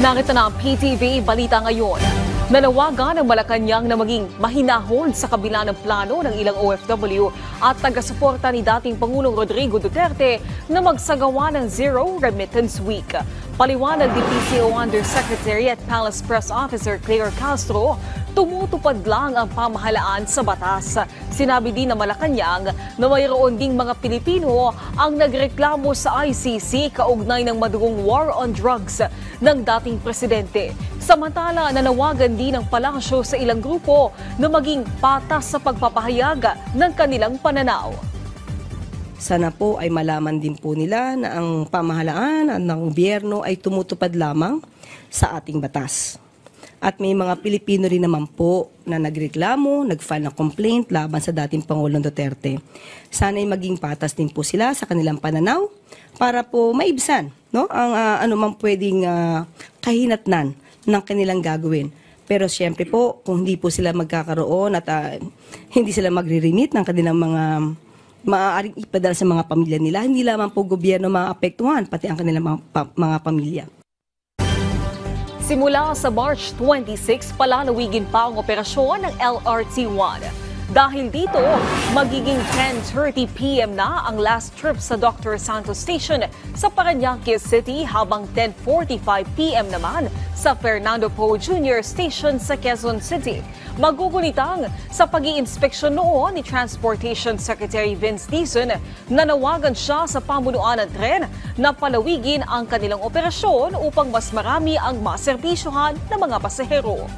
Narito na ang PTV Balita ngayon. Nanawagan ang Malacanang na maging mahinahon sa kabila ng plano ng ilang OFW at taga-suporta ni dating Pangulong Rodrigo Duterte na magsagawa ng Zero Remittance Week. Paliwanag ni PCO Undersecretary at Palace Press Officer Claire Castro, tumutupad lang ang pamahalaan sa batas. Sinabi din ng Malacanang na mayroon ding mga Pilipino ang nagreklamo sa ICC kaugnay ng madugong war on drugs ng dating presidente. Samantala, nanawagan din ng palasyo sa ilang grupo na maging patas sa pagpapahayag ng kanilang pananaw. Sana po ay malaman din po nila na ang pamahalaan at ng gobyerno ay tumutupad lamang sa ating batas. At may mga Pilipino rin naman po na nagreklamo, nag-file ng complaint laban sa dating Pangulong Duterte. Sana ay maging patas din po sila sa kanilang pananaw para po maibsan, no, ang anumang pwedeng kahinatnan ng kanilang gagawin. Pero siyempre po, kung hindi po sila magkakaroon at hindi sila magre-remit ng kanilang mga maaaring ipadala sa mga pamilya nila, hindi lamang po gobyerno maapektuhan, pati ang kanilang mga pamilya. Simula sa March 26, palalawigin pa ang operasyon ng LRT-1. Dahil dito, magiging 10:30 p.m. na ang last trip sa Dr. Santos Station sa Parañaque City habang 10:45 p.m. naman sa Fernando Poe Jr. Station sa Quezon City. Magugunitang sa pag-iinspeksyon noon ni Transportation Secretary Vince Dizon, nanawagan siya sa pamunuan ng tren na palawigin ang kanilang operasyon upang mas marami ang maserbisyohan ng mga pasahero.